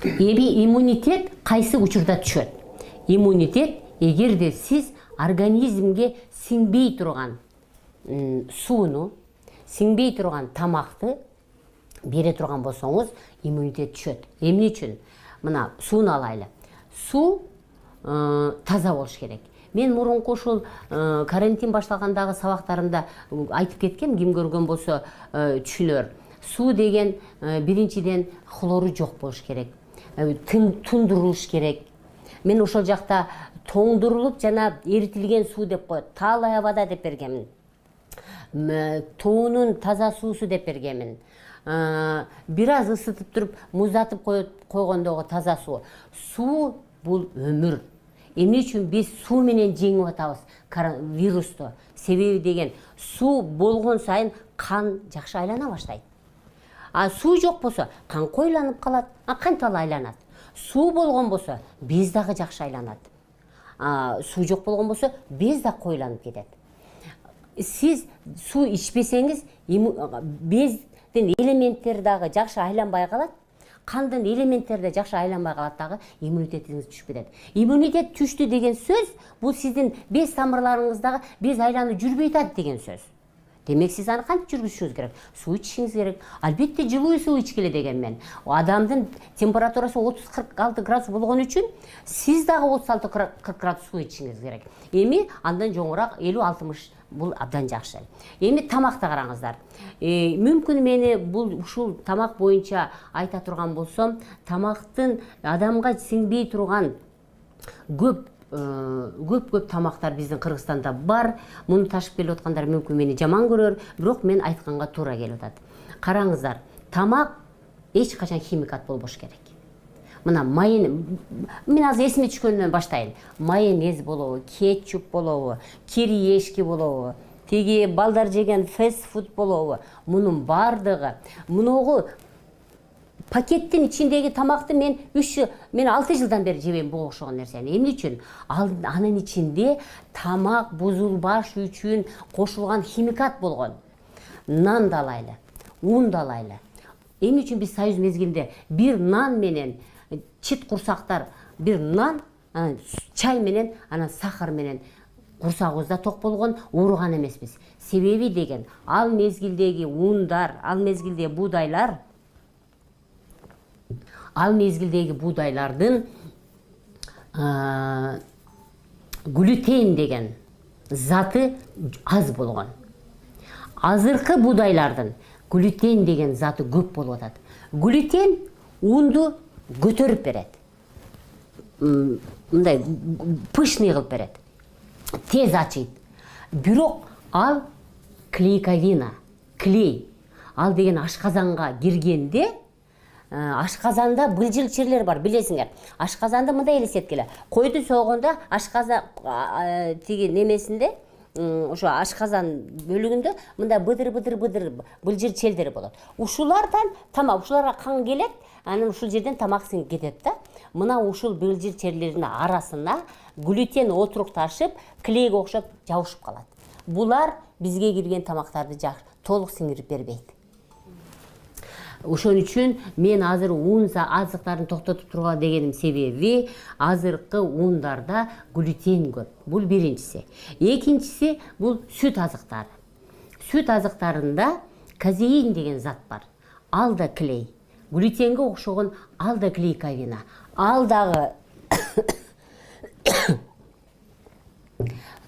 Эми иммунитет кайсы учурда түшөт? Иммунитет эгерде сиз организмге сиңбей турган сууну, сиңбей турган тамакты бере турган болсоңуз, иммунитет түшөт. Эмне үчүн? Мына сууну алайлы. Суу таза болуш керек. Мен мурунку ушул карантин башталгандагы сабактарымда айтып кеткем, ким көргөн болсо түшүнөр. Суу деген биринчиден хлору жок болуш керек. Тундурулуш керек. Мен ошол жакта тоңдурулуп жана эритилген суу деп коет. Таалай абада деп бергемин. Тоонун таза суусу деп бергемин. Бир аз ысытып туруп, муздатып койгондогу таза суу. Суу бул өмүр. Эмне үчүн биз суу менен жеңип атабыз вирусту? Себеби деген суу болгон сайын кан жакшы айлана баштайт. Суу жок болсо кан койланып калат, кантип айланат. Суу болгон болсо без дагы жакшы айланат. Суу жок болгон болсо без да койланып кетет. Сиз суу ичпесеңиз, бездин элементтери дагы жакшы айланбай калат. Кандын элементтери да жакшы айланбай калат дагы, иммунитетиңиз түшүп кетет. Иммунитет түштү деген сөз бул сиздин без тамырларыңыздагы без айлануу жүрбөй атат деген сөз. Демек сиз аны кантип жүргүзүшүңүз керек? Суу ичишиңиз керек. Албетте жылуу суу ичкиле деген мен. Адамдын температурасы 30-46 градус болгон үчүн сиз дагы 36-40 градус суу ичишиңиз керек. Эми андан жоңураак 50-60 бул абдан жакшы. Эми тамакты караңыздар. Мүмкүн мени бул ушул тамак боюнча айта турган болсом, тамактын адамга сиңбей турган көп тамактар биздин Кыргызстанда бар. Муну ташып келип аткандар мүмкүн мени жаман көрөр, бирок мен айтканга туура келип атат. Караңыздар, тамак эч качан химикат болбош керек. Мына мен азыр эсиме түшкөндөн баштайын. Майонез болобу, кетчуп болобу, кириешки болобу, теги балдар жеген фастфуд болобу, мунун бардыгы, мунугу пакеттин ичиндеги тамакты мен 6 жылдан бери жебейм буга окшогон нерсени. Эмне үчүн? Анын ичинде тамак бузулбаш үчүн кошулган химикат болгон. Нан да алайлы, ун да алайлы. Эмне үчүн биз Союз мезгилинде бир нан менен чит курсактар, бир нан, чай менен, анан сахар менен курсагыбызда ток болгон, ооруган эмеспиз. Себеби деген, ал мезгилдеги ундар, ал мезгилдеги буудайлардын глютен деген заты аз болгон. Азыркы буудайлардын глютен деген заты көп болуп атат. Глютен унду көтөрүп берет. Мындай пышный кылып берет. Тез ачыйт. Бирок ал клейковина, клей. Ал деген ашказанга киргенде, ашказанда былжылчырлар бар, билесиңер. Ашказанды мындай элестеткиле. Койду согондо ашказан тиги немесинде, ошо ашказан бөлүгүндө мындай быдыр былжыр челдери болот. Ушулардан тамак, ушуларга кан келет, анан ушул жерден тамак сиңип кетет да. Мына ушул былжыр челдердин арасына глютен отурукташып, клейге окшоп жабышып калат. Булар бизге кирген тамактарды толук сиңирип бербейт. Ошон үчүн мен азыр ун азыктарын токтотуп турган дегеним себеби, азыркы ундарда глютен көп. Бул биринчиси. Экинчиси бул сүт азыктары. Сүт азыктарында казеин деген зат бар. Ал да клей. Глютенге окшогон ал да клейковина. Ал дагы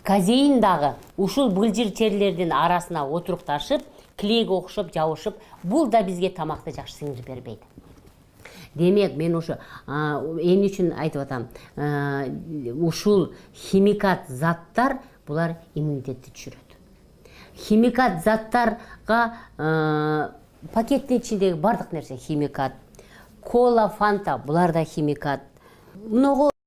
казеин дагы ушул былжыр черлердин арасына отурукташып, клейге окшоп жабышып, бул да бизге тамакты жакшы сиңирип бербейт. Демек, мен ушу эмне үчүн айтып атам? Ушул химикат заттар булар иммунитетти түшүрөт. Химикат заттарга пакеттин ичиндеги бардык нерсе химикат. Кола, фанта булар да химикат. Мунугу